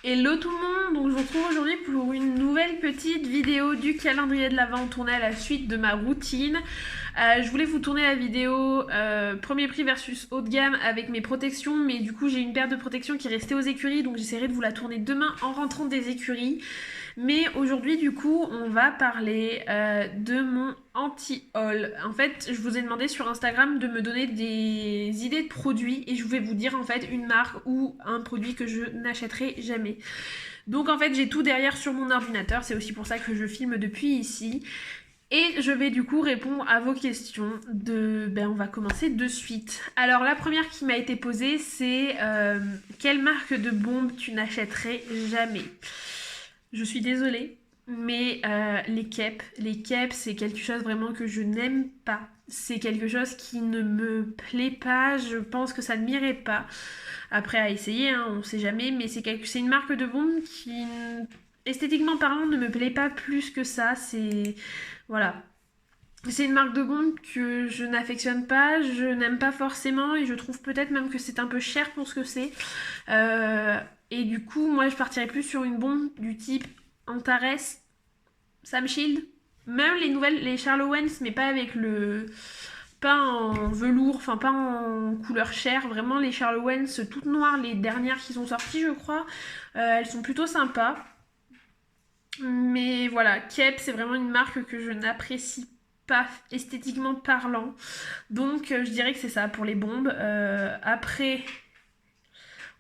Hello tout le monde, donc je vous retrouve aujourd'hui pour une nouvelle petite vidéo du calendrier de l'Avent tournée à la suite de ma routine. Je voulais vous tourner la vidéo premier prix versus haut de gamme avec mes protections, mais du coup j'ai une paire de protections qui est restée aux écuries, donc j'essaierai de vous la tourner demain en rentrant des écuries. Mais aujourd'hui du coup on va parler de mon anti-haul. En fait je vous ai demandé sur Instagram de me donner des idées de produits et je vais vous dire en fait une marque ou un produit que je n'achèterai jamais. Donc en fait j'ai tout derrière sur mon ordinateur, c'est aussi pour ça que je filme depuis ici. Et je vais du coup répondre à vos questions. On va commencer de suite. Alors la première qui m'a été posée c'est quelle marque de bombe tu n'achèterais jamais? Je suis désolée, mais les capes, c'est quelque chose vraiment que je n'aime pas. C'est quelque chose qui ne me plaît pas. Je pense que ça ne m'irait pas. Après, à essayer, hein, on sait jamais, mais c'est une marque de bombe qui, esthétiquement parlant, ne me plaît pas plus que ça. Voilà. C'est une marque de bombe que je n'affectionne pas, je n'aime pas forcément et je trouve peut-être même que c'est un peu cher pour ce que c'est. Euh, et du coup, moi, je partirais plus sur une bombe du type Antares, Sam Shield. Même les nouvelles, les Charles Owens, mais pas avec le. Pas en velours, enfin pas en couleur chair. Vraiment, les Charles Owens toutes noires, les dernières qui sont sorties, je crois, elles sont plutôt sympas. Mais voilà, Kep, c'est vraiment une marque que je n'apprécie pas esthétiquement parlant. Donc, je dirais que c'est ça pour les bombes. Après,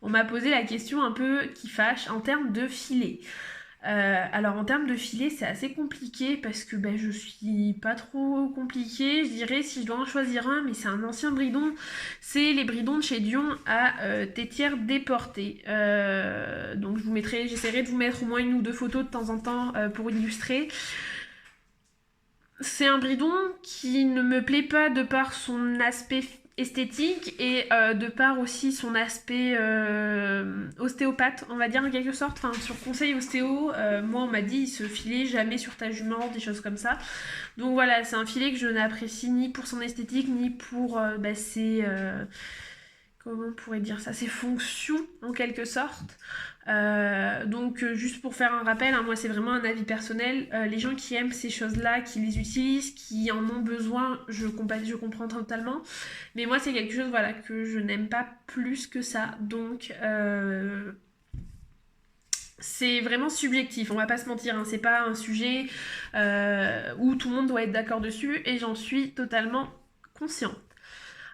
on m'a posé la question un peu qui fâche en termes de filet. Alors en termes de filet, c'est assez compliqué parce que je suis pas trop compliquée. Je dirais si je dois en choisir un, mais c'est un ancien bridon. C'est les bridons de chez Dion à tétière déportée. Donc j'essaierai de vous mettre au moins une ou deux photos de temps en temps pour illustrer. C'est un bridon qui ne me plaît pas de par son aspect esthétique et de par aussi son aspect ostéopathe, on va dire en quelque sorte. Enfin, sur conseil ostéo, moi on m'a dit ce filet jamais sur ta jument, des choses comme ça. Donc voilà, c'est un filet que je n'apprécie ni pour son esthétique ni pour ses comment on pourrait dire ça, ses fonctions en quelque sorte. Juste pour faire un rappel, hein, moi c'est vraiment un avis personnel. Les gens qui aiment ces choses-là, qui les utilisent, qui en ont besoin, je comprends totalement. Mais moi c'est quelque chose voilà, que je n'aime pas plus que ça. Donc c'est vraiment subjectif, on va pas se mentir, hein, c'est pas un sujet où tout le monde doit être d'accord dessus et j'en suis totalement consciente.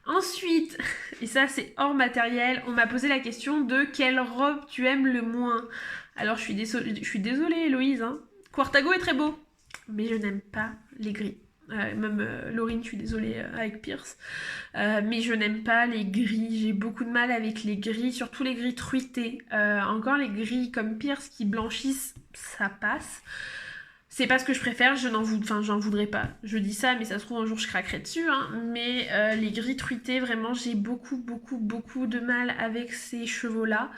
Ensuite, et ça c'est hors matériel, on m'a posé la question de quelle robe tu aimes le moins. Alors je suis désolée Héloïse, hein. Quartago est très beau, mais je n'aime pas les gris. Même Laurine, je suis désolée avec Pierce. Mais je n'aime pas les gris, j'ai beaucoup de mal avec les gris, surtout les gris truités. Encore les gris comme Pierce qui blanchissent, ça passe. C'est pas ce que je préfère, j'en voudrais pas. Je dis ça, mais ça se trouve un jour je craquerai dessus. Hein. Mais les gris truités, vraiment, j'ai beaucoup de mal avec ces chevaux-là.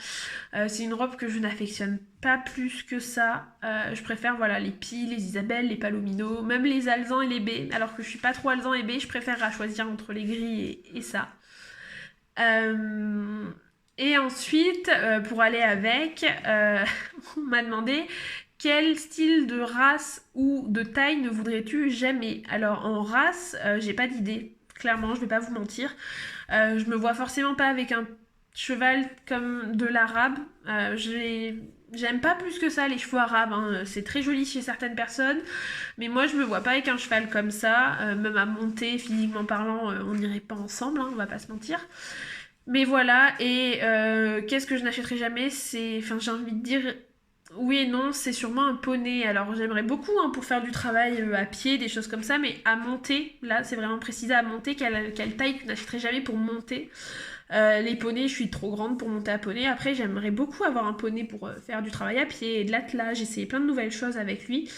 C'est une robe que je n'affectionne pas plus que ça. Je préfère voilà les Pi, les Isabelle, les Palomino, même les Alzan et les B. Alors que je suis pas trop Alzan et B, je préfère à choisir entre les gris et ça. Et ensuite, pour aller avec, on m'a demandé quel style de race ou de taille ne voudrais-tu jamais? Alors en race, j'ai pas d'idée. Clairement, je vais pas vous mentir. Je me vois forcément pas avec un cheval comme de l'arabe. J'aime pas plus que ça les chevaux arabes. Hein. C'est très joli chez certaines personnes. Mais moi, je me vois pas avec un cheval comme ça. Même à monter, physiquement parlant, on n'irait pas ensemble. Hein, on va pas se mentir. Mais voilà, et qu'est-ce que je n'achèterai jamais? J'ai envie de dire, oui et non, c'est sûrement un poney. Alors j'aimerais beaucoup hein, pour faire du travail à pied, des choses comme ça, mais à monter, là c'est vraiment précisé à monter, quelle taille tu n'achèterais jamais pour monter. Les poneys, je suis trop grande pour monter à poney. Après, j'aimerais beaucoup avoir un poney pour faire du travail à pied, de l'attelage, essayer plein de nouvelles choses avec lui.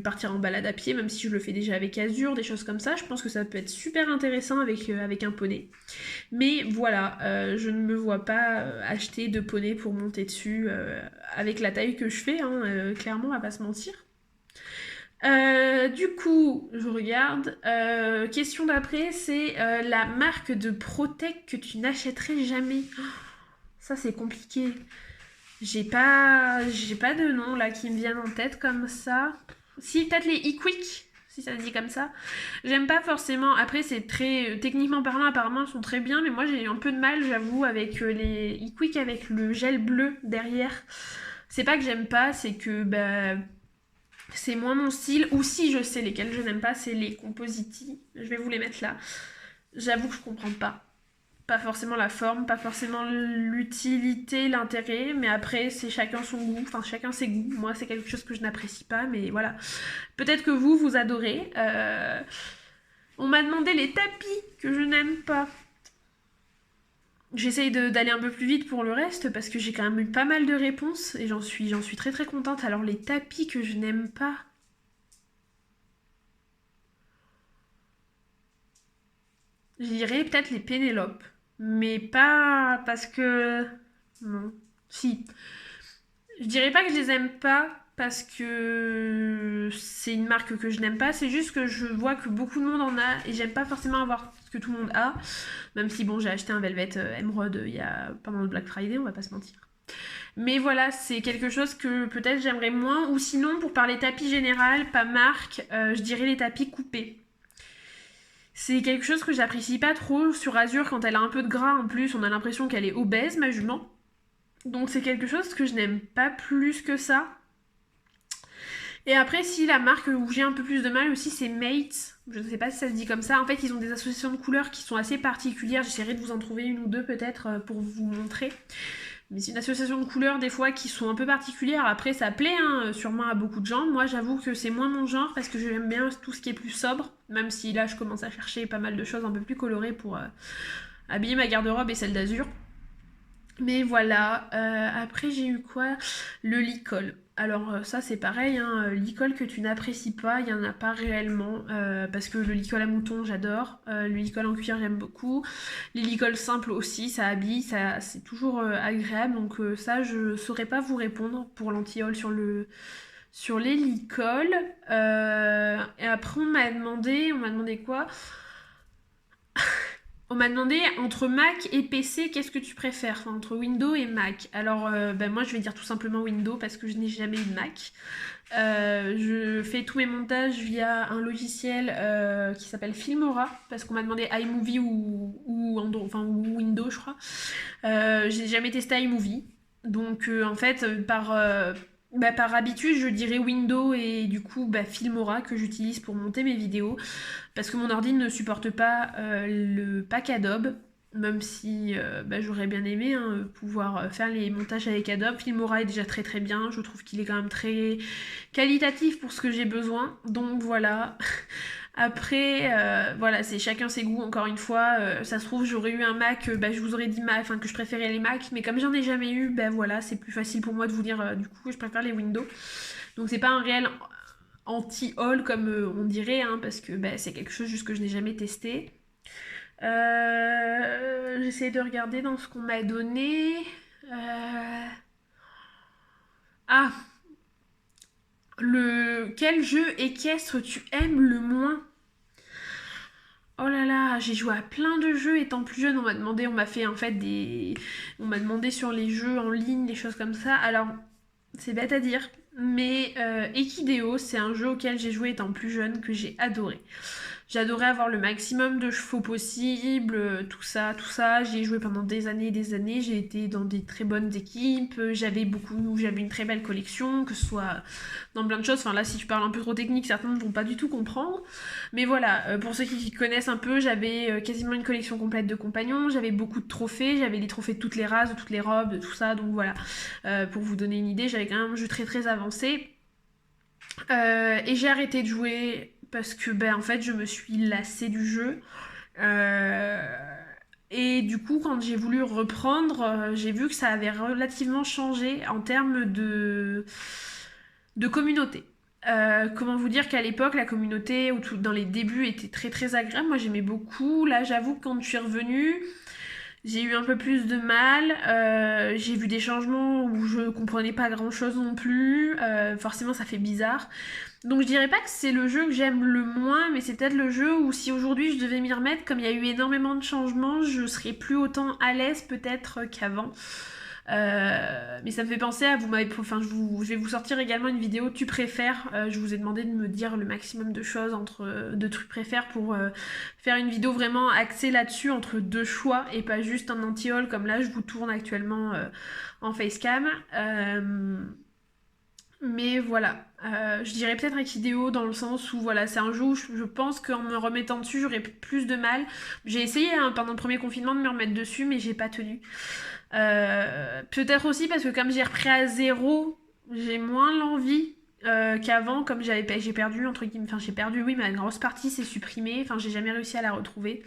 Partir en balade à pied, même si je le fais déjà avec Azur, des choses comme ça. Je pense que ça peut être super intéressant avec un poney. Mais voilà, je ne me vois pas acheter de poney pour monter dessus avec la taille que je fais, hein, clairement, on va pas se mentir. Du coup, je regarde. Question d'après, c'est la marque de Protec que tu n'achèterais jamais. Oh, ça, c'est compliqué. J'ai pas de nom là qui me viennent en tête comme ça. Si, peut-être les e-quick, si ça se dit comme ça. J'aime pas forcément. Après, c'est très. Techniquement parlant, apparemment, ils sont très bien, mais moi j'ai eu un peu de mal, j'avoue, avec les e-quick avec le gel bleu derrière. C'est pas que j'aime pas, c'est que bah, c'est moins mon style. Ou si je sais lesquels je n'aime pas, c'est les Compositi. Je vais vous les mettre là. J'avoue que je comprends pas. Pas forcément la forme, pas forcément l'utilité, l'intérêt, mais après c'est chacun son goût, enfin chacun ses goûts. Moi c'est quelque chose que je n'apprécie pas, mais voilà. Peut-être que vous adorez. On m'a demandé les tapis que je n'aime pas. J'essaye d'aller un peu plus vite pour le reste parce que j'ai quand même eu pas mal de réponses et j'en suis très très contente. Alors les tapis que je n'aime pas. Je dirais peut-être les Pénélope. Mais pas parce que... Non. Si. Je dirais pas que je les aime pas parce que c'est une marque que je n'aime pas, c'est juste que je vois que beaucoup de monde en a et j'aime pas forcément avoir ce que tout le monde a, même si bon j'ai acheté un Velvet Emerald il y a pendant le Black Friday, on va pas se mentir. Mais voilà, c'est quelque chose que peut-être j'aimerais moins, ou sinon pour parler tapis général, pas marque, je dirais les tapis coupés. C'est quelque chose que j'apprécie pas trop sur Azure quand elle a un peu de gras en plus, on a l'impression qu'elle est obèse ma jument. Donc c'est quelque chose que je n'aime pas plus que ça. Et après, si la marque où j'ai un peu plus de mal aussi, c'est Mate. Je ne sais pas si ça se dit comme ça. En fait, ils ont des associations de couleurs qui sont assez particulières. J'essaierai de vous en trouver une ou deux peut-être pour vous montrer. Mais c'est une association de couleurs des fois qui sont un peu particulières. Après, ça plaît hein, sûrement à beaucoup de gens. Moi, j'avoue que c'est moins mon genre parce que j'aime bien tout ce qui est plus sobre. Même si là, je commence à chercher pas mal de choses un peu plus colorées pour habiller ma garde-robe et celle d'Azur. Mais voilà, après j'ai eu quoi? Le licol. Alors ça c'est pareil, hein, licol que tu n'apprécies pas, il n'y en a pas réellement, parce que le licol à mouton j'adore, le licol en cuir j'aime beaucoup, les licols simples aussi, ça habille, ça, c'est toujours agréable, donc ça je saurais pas vous répondre pour l'anti-haul sur les licols. Et après on m'a demandé quoi? On m'a demandé entre Mac et PC, qu'est-ce que tu préfères? Enfin, entre Windows et Mac. Alors, ben moi, je vais dire tout simplement Windows parce que je n'ai jamais eu de Mac. Je fais tous mes montages via un logiciel qui s'appelle Filmora parce qu'on m'a demandé iMovie ou Windows, je crois. J'ai jamais testé iMovie. Donc, en fait, par habitude, je dirais Windows et du coup, Filmora que j'utilise pour monter mes vidéos parce que mon ordi ne supporte pas le pack Adobe, même si j'aurais bien aimé hein, pouvoir faire les montages avec Adobe. Filmora est déjà très très bien, je trouve qu'il est quand même très qualitatif pour ce que j'ai besoin, donc voilà. Après, voilà, c'est chacun ses goûts, encore une fois. Ça se trouve, j'aurais eu un Mac, je vous aurais dit enfin, que je préférais les Macs, mais comme j'en ai jamais eu, voilà, c'est plus facile pour moi de vous dire du coup que je préfère les Windows. Donc c'est pas un réel anti-haul comme on dirait, hein, parce que c'est quelque chose juste que je n'ai jamais testé. J'essaie de regarder dans ce qu'on m'a donné. Ah, quel jeu équestre tu aimes le moins? Oh là là, j'ai joué à plein de jeux étant plus jeune. On m'a fait en fait on m'a demandé sur les jeux en ligne, des choses comme ça. Alors, c'est bête à dire, mais Equideo, c'est un jeu auquel j'ai joué étant plus jeune que j'ai adoré. J'adorais avoir le maximum de chevaux possible, tout ça, tout ça. J'y ai joué pendant des années et des années. J'ai été dans des très bonnes équipes. J'avais une très belle collection, que ce soit dans plein de choses. Enfin là, si je parle un peu trop technique, certains ne vont pas du tout comprendre. Mais voilà, pour ceux qui connaissent un peu, j'avais quasiment une collection complète de compagnons. J'avais beaucoup de trophées. J'avais les trophées de toutes les races, de toutes les robes, de tout ça. Donc voilà, pour vous donner une idée, j'avais quand même un jeu très très avancé. Et j'ai arrêté de jouer parce que en fait je me suis lassée du jeu. Et du coup quand j'ai voulu reprendre, j'ai vu que ça avait relativement changé en termes de communauté. Comment vous dire qu'à l'époque la communauté dans les débuts était très très agréable, moi j'aimais beaucoup. Là j'avoue que quand je suis revenue, j'ai eu un peu plus de mal, j'ai vu des changements où je comprenais pas grand chose non plus, forcément ça fait bizarre. Donc je dirais pas que c'est le jeu que j'aime le moins, mais c'est peut-être le jeu où si aujourd'hui je devais m'y remettre, comme il y a eu énormément de changements, je serais plus autant à l'aise peut-être qu'avant. Mais ça me fait penser à je vais vous sortir également une vidéo tu préfères. Je vous ai demandé de me dire le maximum de choses de trucs préfères pour faire une vidéo vraiment axée là-dessus entre deux choix et pas juste un anti-haul comme là je vous tourne actuellement en facecam. Mais voilà, je dirais peut-être Akidéo dans le sens où voilà, c'est un jeu où je pense qu'en me remettant dessus, j'aurais plus de mal. J'ai essayé pendant le premier confinement de me remettre dessus, mais j'ai pas tenu. Peut-être aussi parce que comme j'ai repris à zéro, j'ai moins l'envie qu'avant, comme j'ai perdu, entre guillemets, enfin j'ai perdu, oui, ma grosse partie s'est supprimée, enfin j'ai jamais réussi à la retrouver.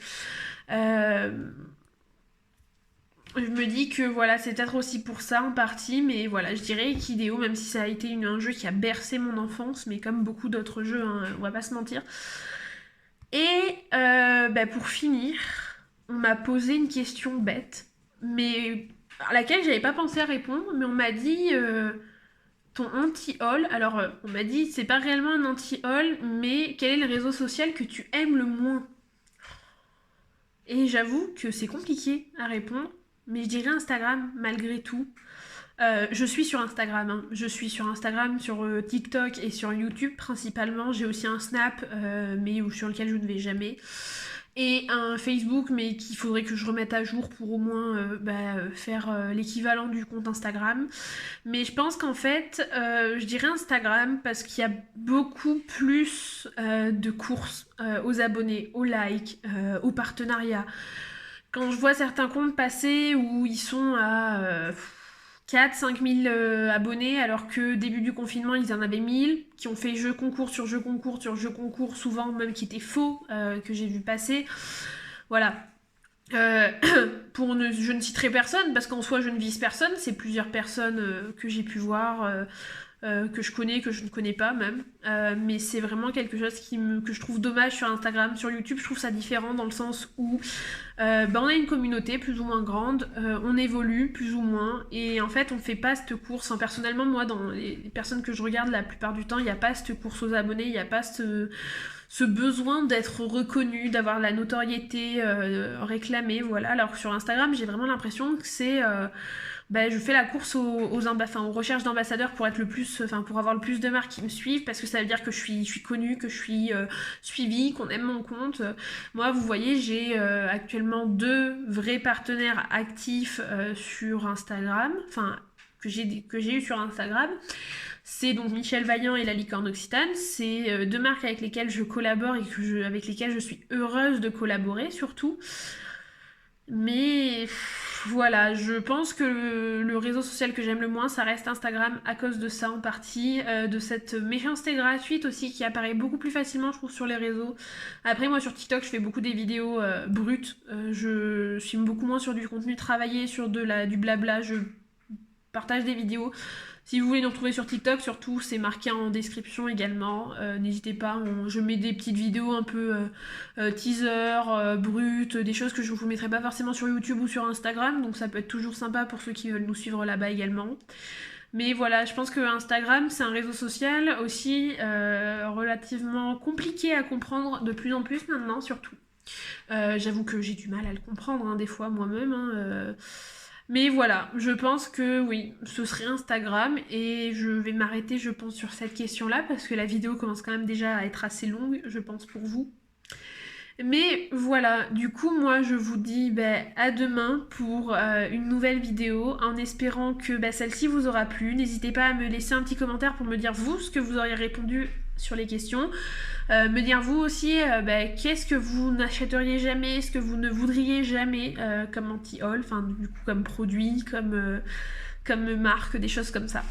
Je me dis que voilà, c'est peut-être aussi pour ça en partie, mais voilà, je dirais Akidéo, même si ça a été un jeu qui a bercé mon enfance, mais comme beaucoup d'autres jeux, hein, on va pas se mentir. Et pour finir, on m'a posé une question bête, mais à laquelle j'avais pas pensé à répondre, mais on m'a dit ton anti-haul. Alors, on m'a dit c'est pas réellement un anti-haul, mais quel est le réseau social que tu aimes le moins? Et j'avoue que c'est compliqué à répondre, mais je dirais Instagram malgré tout. Je suis sur Instagram, hein. Je suis sur Instagram, sur TikTok et sur YouTube principalement. J'ai aussi un Snap, mais sur lequel je ne vais jamais. Et un Facebook, mais qu'il faudrait que je remette à jour pour au moins faire l'équivalent du compte Instagram. Mais je pense qu'en fait, je dirais Instagram parce qu'il y a beaucoup plus de courses aux abonnés, aux likes, aux partenariats. Quand je vois certains comptes passer où ils sont à 4-5 000 abonnés, alors que début du confinement, ils en avaient 1000, qui ont fait jeu concours sur jeu concours sur jeu concours, souvent même qui étaient faux, que j'ai vu passer. Voilà. Je ne citerai personne, parce qu'en soi, je ne vise personne, c'est plusieurs personnes que j'ai pu voir, que je connais, que je ne connais pas même. Mais c'est vraiment quelque chose que je trouve dommage sur Instagram. Sur YouTube, je trouve ça différent dans le sens où on a une communauté plus ou moins grande, on évolue plus ou moins, et en fait on fait pas cette course. Enfin, personnellement, moi, dans les personnes que je regarde la plupart du temps, il n'y a pas cette course aux abonnés, il n'y a pas ce besoin d'être reconnu, d'avoir la notoriété réclamée, voilà. Alors que sur Instagram, j'ai vraiment l'impression que c'est je fais la course aux recherches d'ambassadeurs pour être pour avoir le plus de marques qui me suivent, parce que ça veut dire que je suis connue, que je suis suivie, qu'on aime mon compte. Moi, vous voyez, j'ai actuellement 2 vrais partenaires actifs sur Instagram, que j'ai eu sur Instagram. C'est donc Michel Vaillant et la Licorne Occitane. C'est 2 marques avec lesquelles je collabore et avec lesquelles je suis heureuse de collaborer surtout. Mais voilà, je pense que le réseau social que j'aime le moins, ça reste Instagram à cause de ça en partie, de cette méchanceté gratuite aussi qui apparaît beaucoup plus facilement, je trouve, sur les réseaux. Après, moi sur TikTok, je fais beaucoup des vidéos brutes. Je suis beaucoup moins sur du contenu travaillé, sur du blabla. Je partage des vidéos. Si vous voulez nous retrouver sur TikTok, surtout, c'est marqué en description également. N'hésitez pas, je mets des petites vidéos un peu teaser, brutes, des choses que je vous mettrai pas forcément sur YouTube ou sur Instagram, donc ça peut être toujours sympa pour ceux qui veulent nous suivre là-bas également. Mais voilà, je pense que Instagram, c'est un réseau social aussi relativement compliqué à comprendre de plus en plus maintenant, surtout. J'avoue que j'ai du mal à le comprendre, hein, des fois moi-même, hein, mais voilà, je pense que oui, ce serait Instagram, et je vais m'arrêter, je pense, sur cette question-là, parce que la vidéo commence quand même déjà à être assez longue, je pense, pour vous. Mais voilà, du coup, moi, je vous dis à demain pour une nouvelle vidéo, en espérant que celle-ci vous aura plu. N'hésitez pas à me laisser un petit commentaire pour me dire, vous, ce que vous auriez répondu sur les questions. Me dire vous aussi qu'est-ce que vous n'achèteriez jamais, ce que vous ne voudriez jamais comme anti-haul, du coup comme produit, comme marque, des choses comme ça.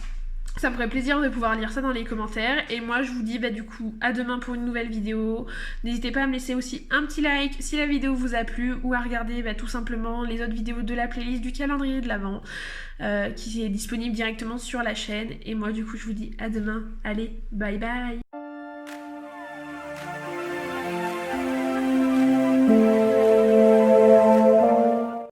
Ça me ferait plaisir de pouvoir lire ça dans les commentaires. Et moi je vous dis du coup à demain pour une nouvelle vidéo. N'hésitez pas à me laisser aussi un petit like si la vidéo vous a plu, ou à regarder tout simplement les autres vidéos de la playlist du calendrier de l'Avent qui est disponible directement sur la chaîne. Et moi du coup je vous dis à demain. Allez, bye bye.